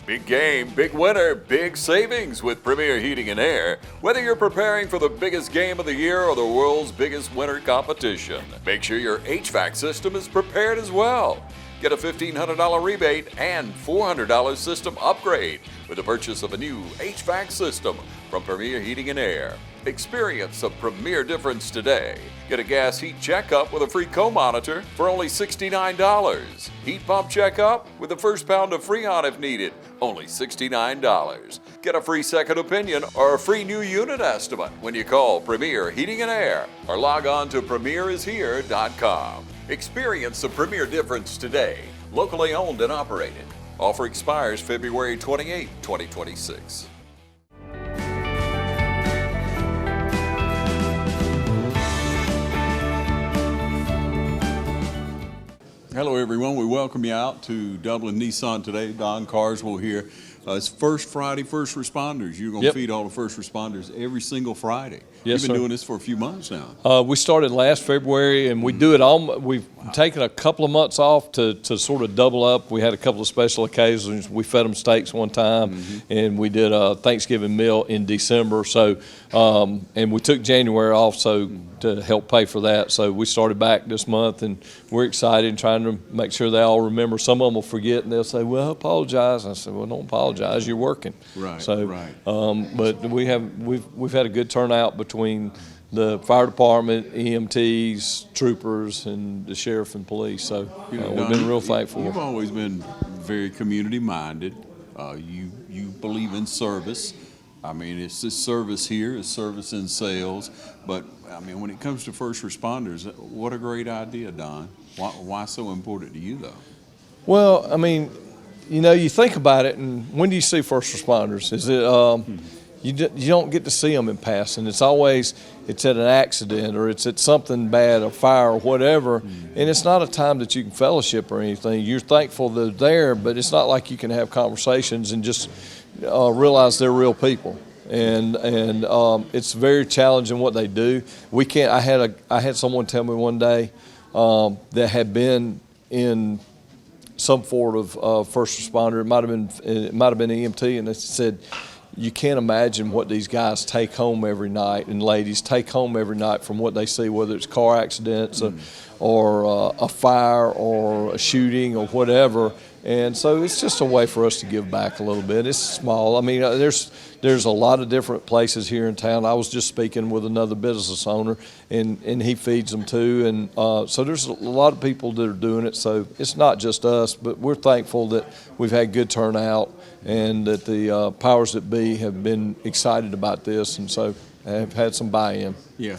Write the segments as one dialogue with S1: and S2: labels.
S1: Big game, big winner, big savings with Premier Heating and Air. Whether you're preparing for the biggest game of the year or the world's biggest winter competition, make sure your HVAC system is prepared as well. Get a $1,500 rebate and $400 system upgrade with the purchase of a new HVAC system from Premier Heating and Air. Experience a premier difference today. Get a gas heat checkup with a free co-monitor for only $69. Heat pump checkup with the first pound of Freon if needed, only $69. Get a free second opinion or a free new unit estimate when you call Premier Heating and Air or log on to premierishere.com. Experience the premier difference today. Locally owned and operated. Offer expires February 28, 2026.
S2: Hello everyone, we welcome you out to Dublin Nissan today. Don Carswell here. It's First Friday, First Responders. You're going to feed all the first responders every single Friday.
S3: Yes,
S2: You've been
S3: sir.
S2: doing this for a few months now.
S3: We started last February, and we do it all. We've taken a couple of months off to sort of double up. We had a couple of special occasions. We fed them steaks one time, and we did a Thanksgiving meal in December. So, and we took January off to help pay for that. So we started back this month, and we're excited and trying to make sure they all remember. Some of them will forget, and they'll say, "Well, I apologize." I said, "Well, don't apologize. You're working."
S2: Right.
S3: So,
S2: right.
S3: But we've had a good turnout between the fire department, EMTs, troopers, and the sheriff and police. So we've been real thankful.
S2: You've always been very community minded. You believe in service. I mean, it's this service here, it's service in sales. But I mean, when it comes to first responders, what a great idea, Don. Why so important to you, though?
S3: Well, I mean, you know, you think about it, and when do you see first responders? Is it you don't get to see them in passing. It's always at an accident or it's at something bad, a fire or whatever, and it's not a time that you can fellowship or anything. You're thankful they're there, but it's not like you can have conversations and just realize they're real people. And it's very challenging what they do. We can't. I had someone tell me one day that had been in some form of first responder. It might have been EMT, and they said, you can't imagine what these guys take home every night, and ladies take home every night from what they see, whether it's car accidents or a fire or a shooting or whatever. And so it's just a way for us to give back a little bit. It's small. I mean, there's a lot of different places here in town. I was just speaking with another business owner, and he feeds them too. And so there's a lot of people that are doing it. So it's not just us, but we're thankful that we've had good turnout and that the powers that be have been excited about this, and so have had some buy-in.
S2: Yeah.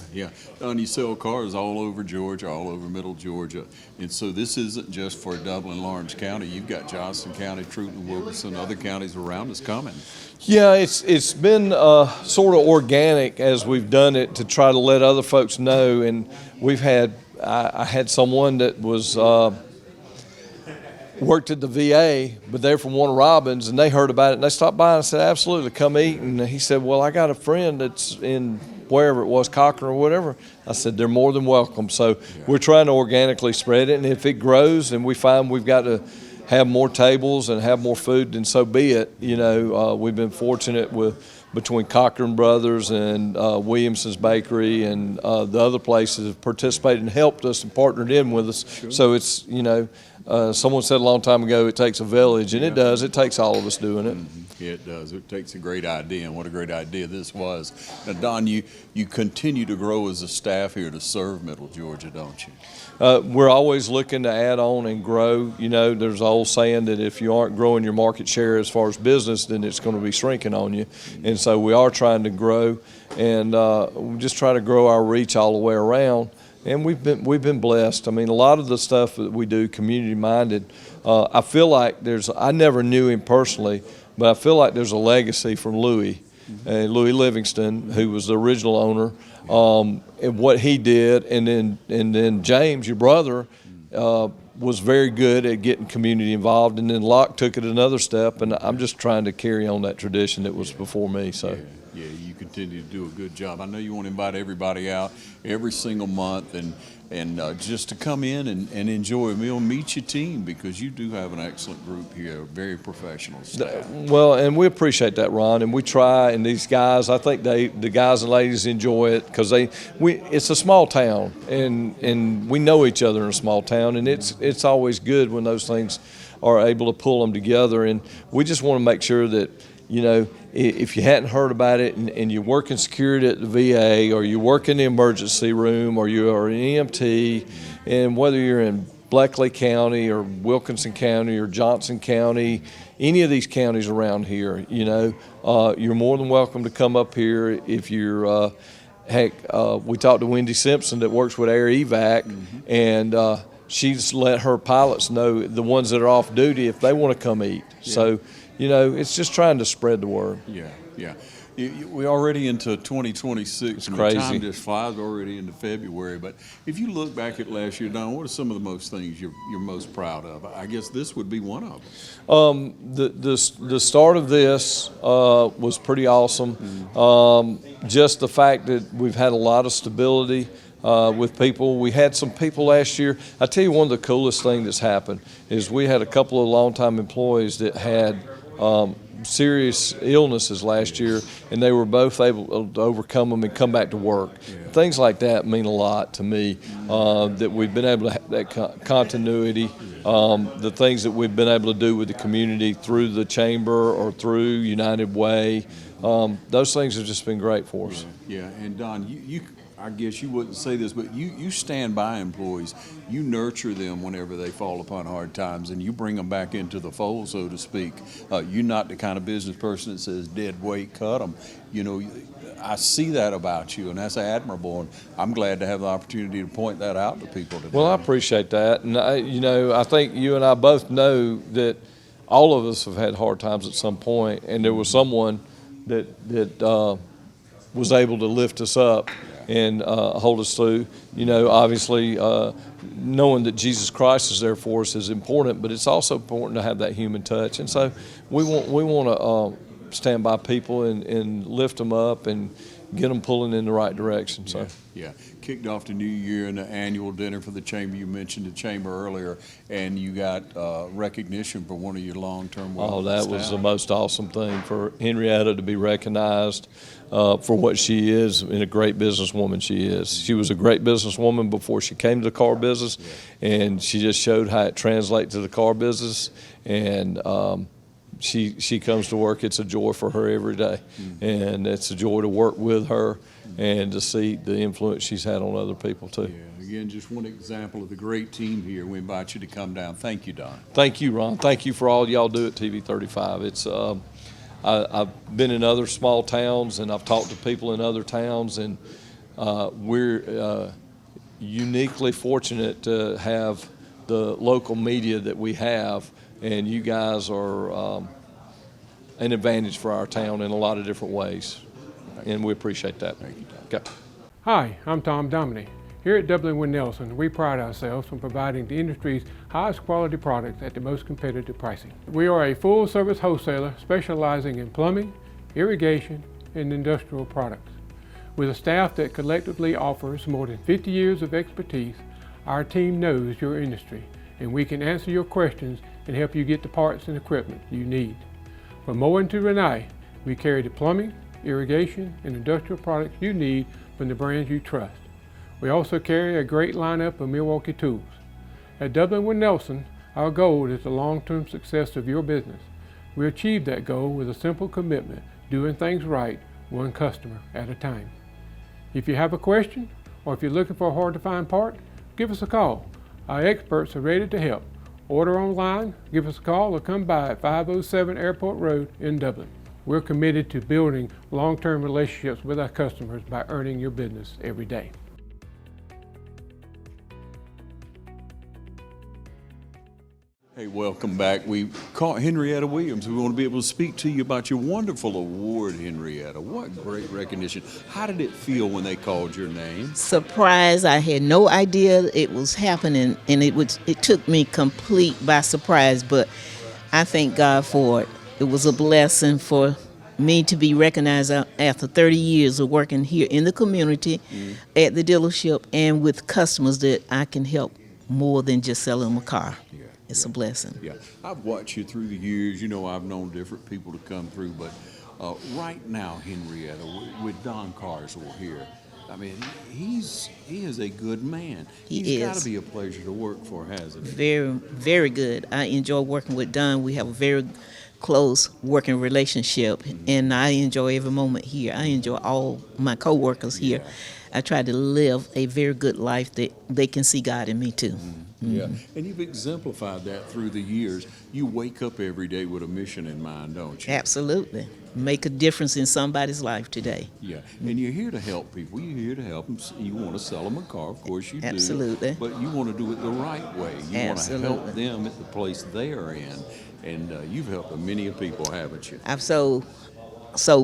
S2: Don, you sell cars all over Georgia, all over Middle Georgia, and so this isn't just for Dublin, Lawrence County. You've got Johnson County, Truton, Wilkerson, other counties around us coming.
S3: Yeah, it's been sort of organic as we've done it to try to let other folks know, and we've had I had someone that was worked at the VA, but they're from Warner Robins, and they heard about it, and they stopped by and said, absolutely, come eat. And he said, well, I got a friend that's in wherever it was, Cochrane or whatever. I said, they're more than welcome. So we're trying to organically spread it, and if it grows and we find we've got to have more tables and have more food, then so be it. You know, we've been fortunate between Cochrane Brothers and Williamson's Bakery and the other places have participated and helped us and partnered in with us. Sure. So it's, you know, someone said a long time ago, it takes a village, and it does. It takes all of us doing it.
S2: Yeah, it does. It takes a great idea, and what a great idea this was. Now, Don, you continue to grow as a staff here to serve Middle Georgia, don't you?
S3: We're always looking to add on and grow. You know, there's an old saying that if you aren't growing your market share as far as business, then it's going to be shrinking on you. And so we are trying to grow, and we just try to grow our reach all the way around. And we've been blessed. I mean, a lot of the stuff that we do, community minded. I feel like I never knew him personally, but I feel like there's a legacy from Louis Livingston, who was the original owner, and what he did, and then James, your brother, was very good at getting community involved, and then Locke took it another step, and I'm just trying to carry on that tradition that was before me. So.
S2: Yeah, you continue to do a good job. I know you want to invite everybody out every single month and just to come in and enjoy a meal, meet your team, because you do have an excellent group here, very professional staff.
S3: Well, and we appreciate that, Ron, and we try. And these guys, I think the guys and ladies enjoy it because it's a small town, and we know each other in a small town, and it's always good when those things are able to pull them together. And we just want to make sure that, you know, if you hadn't heard about it and you work in security at the VA, or you work in the emergency room, or you are an EMT, and whether you're in Bleckley County or Wilkinson County or Johnson County, any of these counties around here, you know, you're more than welcome to come up here. If you're, we talked to Wendy Simpson that works with Air Evac, and she's let her pilots know, the ones that are off duty, if they want to come eat. Yeah. So, you know, it's just trying to spread the word.
S2: Yeah. We're already into 2026.
S3: It's crazy.
S2: Time just flies, already into February. But if you look back at last year, Don, what are some of the most things you're most proud of? I guess this would be one of them.
S3: The start of this was pretty awesome. Just the fact that we've had a lot of stability with people. We had some people last year. I tell you, one of the coolest things that's happened is we had a couple of longtime employees that had serious illnesses last year, and they were both able to overcome them and come back to work. Yeah. Things like that mean a lot to me, that we've been able to have that continuity, the things that we've been able to do with the community through the chamber or through United Way. Those things have just been great for us.
S2: Yeah, and Don, you I guess you wouldn't say this, but you stand by employees. You nurture them whenever they fall upon hard times, and you bring them back into the fold, so to speak. You're not the kind of business person that says, dead weight, cut them. You know, I see that about you, and that's admirable, and I'm glad to have the opportunity to point that out to people today.
S3: Well, I appreciate that, and I think you and I both know that all of us have had hard times at some point, and there was someone that was able to lift us up and hold us through. You know, obviously, knowing that Jesus Christ is there for us is important, but it's also important to have that human touch. And so we want to stand by people and lift them up and get them pulling in the right direction. So
S2: yeah. Kicked off the new year in the annual dinner for the chamber. You mentioned the chamber earlier, and you got recognition for one of your long-term women.
S3: Oh, that was the most awesome thing for Henrietta to be recognized for what she is, and a great businesswoman she is. She was a great businesswoman before she came to the car business, and she just showed how it translates to the car business. And she comes to work. It's a joy for her every day, and it's a joy to work with her and to see the influence she's had on other people too.
S2: Yeah, again, just one example of the great team here. We invite you to come down. Thank you, Don.
S3: Thank you, Ron. Thank you for all y'all do at TV 35. It's I've been in other small towns, and I've talked to people in other towns, and we're uniquely fortunate to have the local media that we have, and you guys are an advantage for our town in a lot of different ways, and we appreciate that.
S2: Thank you, Tom.
S3: Okay.
S4: Hi, I'm Tom Dominy. Here at Dublin Winnelson, we pride ourselves on providing the industry's highest quality products at the most competitive pricing. We are a full-service wholesaler specializing in plumbing, irrigation, and industrial products. With a staff that collectively offers more than 50 years of expertise, our team knows your industry, and we can answer your questions and help you get the parts and equipment you need. From mowing to Renee, we carry the plumbing, irrigation, and industrial products you need from the brands you trust. We also carry a great lineup of Milwaukee tools. At Dublin Winnelson, our goal is the long-term success of your business. We achieve that goal with a simple commitment, doing things right, one customer at a time. If you have a question, or if you're looking for a hard-to-find part, give us a call. Our experts are ready to help. Order online, give us a call, or come by at 507 Airport Road in Dublin. We're committed to building long-term relationships with our customers by earning your business every day.
S2: Hey, welcome back. We caught Henrietta Williams. We want to be able to speak to you about your wonderful award, Henrietta. What great recognition. How did it feel when they called your name?
S5: Surprise. I had no idea it was happening, and it took me complete by surprise, but I thank God for it. It was a blessing for me to be recognized after 30 years of working here in the community, at the dealership, and with customers that I can help more than just selling them a car.
S2: Yeah,
S5: It's a blessing.
S2: Yeah, I've watched you through the years. You know, I've known different people to come through, but right now, Henrietta, with Don Carswell here, I mean, he is a good man. He's got to be a pleasure to work for, hasn't he?
S5: Very, very good. I enjoy working with Don. We have a very close working relationship, and I enjoy every moment here. I enjoy all my coworkers here. I try to live a very good life that they can see God in me too.
S2: Yeah, and you've exemplified that through the years. You wake up every day with a mission in mind, don't you?
S5: Absolutely. Make a difference in somebody's life today.
S2: Yeah, and you're here to help people. You're here to help them. You want to sell them a car, of course you do.
S5: Absolutely.
S2: But you want to do it the right way. You want to help
S5: Absolutely.
S2: them at the place they are in. And you've helped many of people, haven't you?
S5: I've sold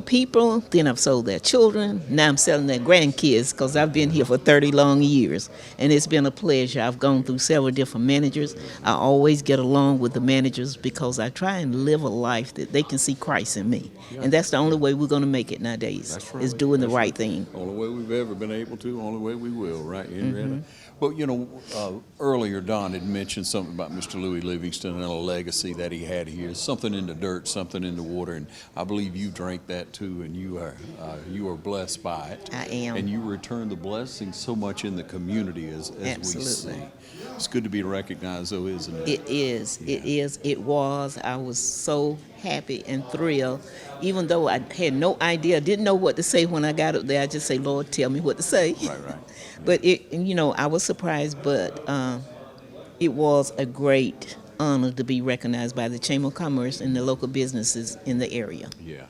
S5: people, then I've sold their children, now I'm selling their grandkids because I've been here for 30 long years, and it's been a pleasure. I've gone through several different managers. I always get along with the managers because I try and live a life that they can see Christ in me, and that's the only way we're going to make it nowadays.
S2: That's right.
S5: Is doing the right thing.
S2: Only way we've ever been able to, only way we will, right, Henrietta? Well, you know, earlier Don had mentioned something about Mr. Louis Livingston and a legacy that he had here, something in the dirt, something in the water, and I believe you drank that too, and you are blessed by it.
S5: I am.
S2: And you return the blessing so much in the community as we
S5: Absolutely.
S2: see. It's good to be recognized, though, isn't it?
S5: It is.
S2: Yeah.
S5: It is. It was. I was so happy and thrilled, even though I had no idea, didn't know what to say when I got up there. I just say, Lord, tell me what to say.
S2: Right.
S5: But I was surprised, but it was a great honor to be recognized by the Chamber of Commerce and the local businesses in the area.
S2: Yeah.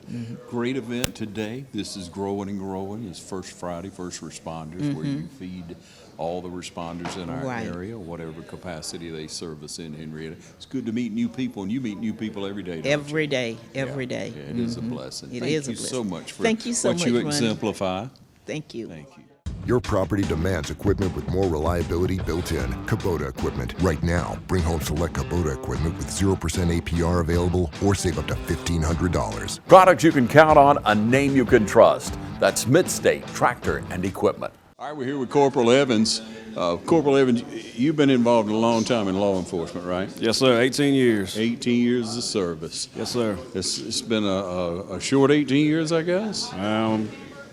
S2: Great event today. This is Growing and Growing. It's First Friday, First Responders, where you feed all the responders in our
S5: Right.
S2: area, whatever capacity they service in, Henrietta. It's good to meet new people, and you meet new people every day, don't
S5: Every
S2: you?
S5: day, every day.
S2: Yeah, it is a blessing.
S5: It
S2: Thank
S5: is a
S2: you so
S5: blessing.
S2: much for
S5: Thank you so
S2: what
S5: much,
S2: you
S5: Ronnie.
S2: exemplify.
S5: Thank you.
S2: Thank you.
S6: Your property demands equipment with more reliability built in. Kubota equipment. Right now, bring home select Kubota equipment with 0% APR available or save up to $1,500.
S1: Products you can count on, a name you can trust. That's Midstate Tractor and Equipment.
S2: All right, we're here with Corporal Evans. Corporal Evans, you've been involved a long time in law enforcement, right?
S7: Yes, sir. 18 years.
S2: 18 years of service.
S7: Yes, sir.
S2: It's been a short 18 years, I guess. In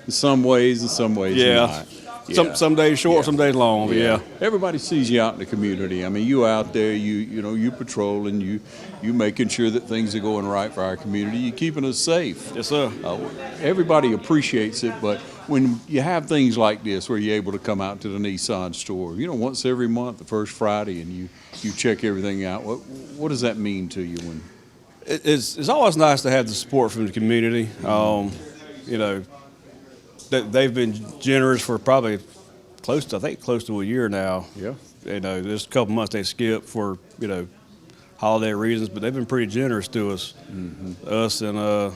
S2: some ways,
S7: Yeah.
S2: not.
S7: Some days short, some days long. But yeah.
S2: Everybody sees you out in the community. I mean, you out there, you patrol, and you making sure that things are going right for our community. You keeping us safe.
S7: Yes, sir.
S2: Everybody appreciates it, but when you have things like this, where you're able to come out to the Nissan store, once every month, the first Friday, and you check everything out. What does that mean to you? When
S7: It's always nice to have the support from the community. They've been generous for probably close to a year now.
S2: Yeah.
S7: There's a couple months they skipped for holiday reasons, but they've been pretty generous to us, us and the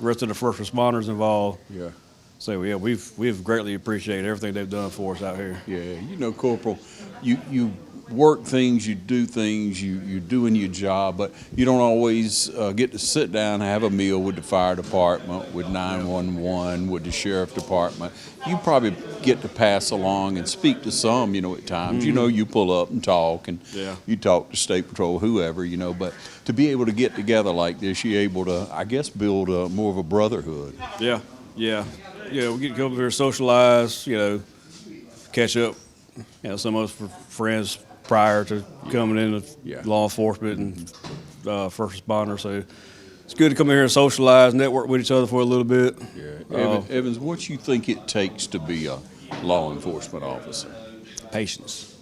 S7: rest of the first responders involved.
S2: Yeah.
S7: So yeah, we've greatly appreciated everything they've done for us out here.
S2: Yeah, Corporal, you work things, you do things, you're doing your job, but you don't always get to sit down and have a meal with the fire department, with 911, with the sheriff department. You probably get to pass along and speak to some, at times. You pull up and talk, and you talk to State Patrol, whoever, but to be able to get together like this, you're able to, I guess, build more of a brotherhood.
S7: Yeah. We get to come over here, socialize, catch up. Some of us were friends prior to coming into law enforcement and first responder. So it's good to come in here and socialize, network with each other for a little bit.
S2: Yeah. Evans, what you think it takes to be a law enforcement officer?
S7: Patience.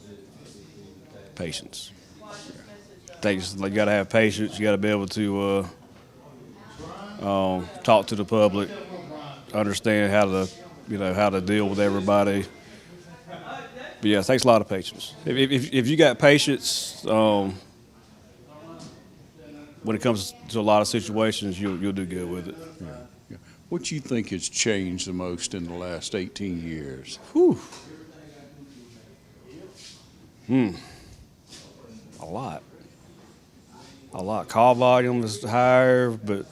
S7: You got to have patience. You got to be able to talk to the public, understand how to deal with everybody. But yeah, it takes a lot of patience. If you got patience, when it comes to a lot of situations, you'll do good with it.
S2: Yeah. What do you think has changed the most in the last 18 years?
S7: A lot. Call volume is higher, but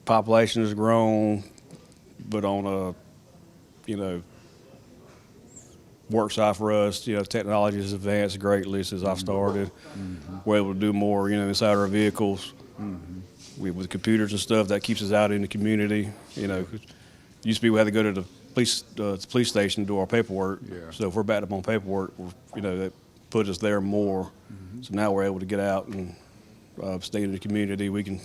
S7: Population has grown, but on a, work side for us, technology has advanced greatly since I've started. We're able to do more, inside our vehicles. With computers and stuff, that keeps us out in the community. Used to be we had to go to the police station to do our paperwork.
S2: Yeah.
S7: So if we're backed up on paperwork, that put us there more. So now we're able to get out and stay in the community. We can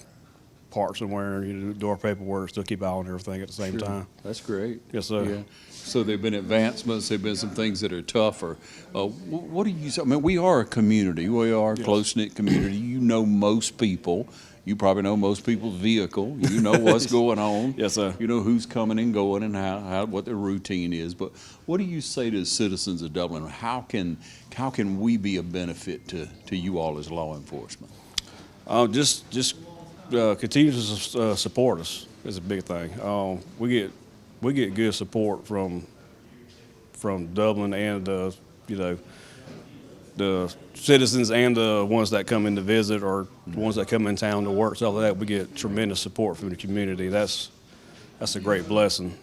S7: park somewhere, do our paperwork, still keep eye on everything at the same time.
S2: That's great.
S7: Yes, sir.
S2: Yeah. So there have been advancements, there have been some things that are tougher. What do you, I mean, we are a community. We are a close-knit community. You know most people. You probably know most people's vehicle. You know what's going on.
S7: Yes, sir.
S2: You know who's coming and going and what their routine is. But what do you say to the citizens of Dublin? How can we be a benefit to you all as law enforcement?
S7: Just continue to support us is a big thing. We get good support from Dublin and the citizens and the ones that come in to visit or the ones that come in town to work. So all of that, we get tremendous support from the community. That's a great blessing.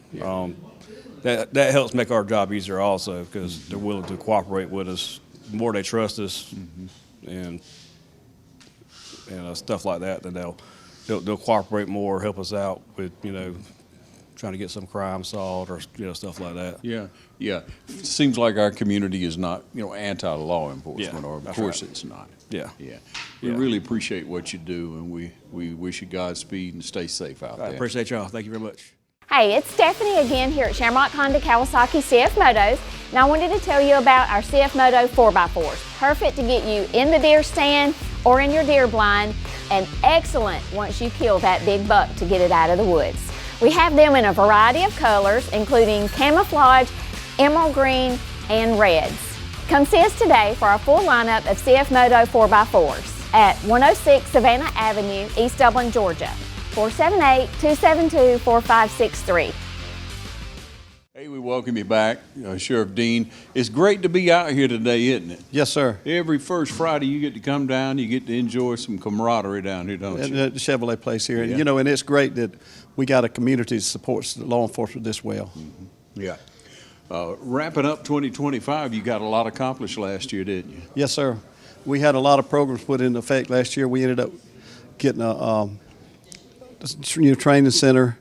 S7: That helps make our job easier also because they're willing to cooperate with us. The more they trust us and stuff like that, then they'll cooperate more, help us out with trying to get some crime solved or stuff like that.
S2: Yeah. Seems like our community is not anti-law enforcement, or of course
S7: right.
S2: it's not.
S7: Yeah.
S2: We really appreciate what you do, and we wish you Godspeed and stay safe out there.
S7: I appreciate y'all. Thank you very much.
S8: Hey, it's Stephanie again here at Shamrock Honda Kawasaki CF Motos. Now I wanted to tell you about our CF Moto 4x4s. Perfect to get you in the deer stand or in your deer blind, and excellent once you kill that big buck to get it out of the woods. We have them in a variety of colors, including camouflage, emerald green, and reds. Come see us today for our full lineup of CF Moto 4x4s at 106 Savannah Avenue, East Dublin, Georgia. 478-272-4563.
S2: Hey, we welcome you back, Sheriff Dean. It's great to be out here today, isn't it?
S9: Yes, sir.
S2: Every first Friday you get to come down, you get to enjoy some camaraderie down here, don't you?
S9: At the Chevrolet place here.
S2: Yeah.
S9: And, and it's great that we got a community that supports law enforcement this well.
S2: Yeah. Wrapping up 2025, you got a lot accomplished last year, didn't you?
S9: Yes, sir. We had a lot of programs put into effect last year. We ended up getting a new training center.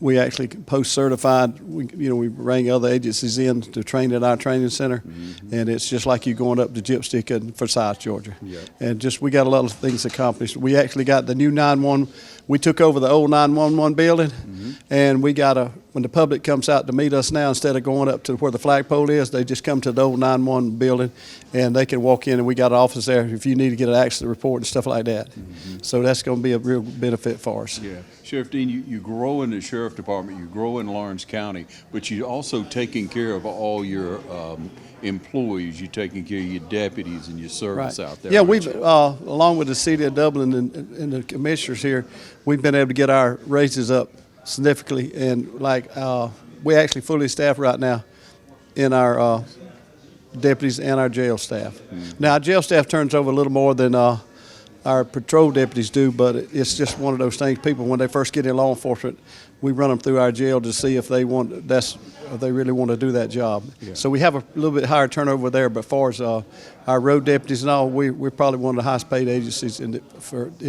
S9: We actually post-certified. We bring other agencies in to train at our training center, and it's just like you going up to Gypstick in Forsyth, Georgia.
S2: Yeah.
S9: And we got a lot of things accomplished. We actually got the new 911. We took over the old 911 building, and we got when the public comes out to meet us now, instead of going up to where the flagpole is, they just come to the old 911 building, and they can walk in, and we got an office there if you need to get an accident report and stuff like that. So that's going to be a real benefit for us.
S2: Yeah. Sheriff Dean, you grow in the Sheriff Department, you grow in Lawrence County, but you're also taking care of all your employees. You're taking care of your deputies and your service out there.
S9: Yeah, we've, along with the city of Dublin and the commissioners here, we've been able to get our raises up significantly. And we actually fully staffed right now in our deputies and our jail staff. Now, our jail staff turns over a little more than our patrol deputies do, but it's just one of those things. People, when they first get in law enforcement, we run them through our jail to see if they really want to do that job. Yeah. So we have a little bit higher turnover there, but as far as our road deputies and all, we're probably one of the highest paid agencies in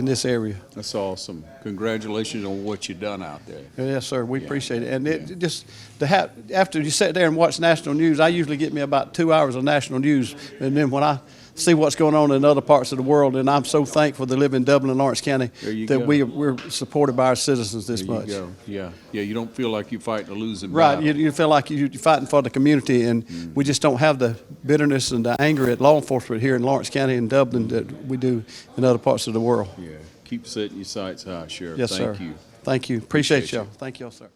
S9: this area.
S2: That's awesome. Congratulations on what you've done out there.
S9: Yes, sir. We appreciate it. And it just after you sit there and watch national news, I usually get me about 2 hours of national news, and then when I see what's going on in other parts of the world, and I'm so thankful to live in Dublin and Lawrence County that we're supported by our citizens this much.
S2: There you go. Yeah. You don't feel like you're fighting a losing
S9: battle.
S2: Right.
S9: You feel like you're fighting for the community, and we just don't have the bitterness and the anger at law enforcement here in Lawrence County and Dublin that we do in other parts of the world.
S2: Yeah. Keep setting your sights high, Sheriff.
S9: Yes, sir.
S2: Thank you.
S9: Thank you. Appreciate y'all. Thank y'all, sir.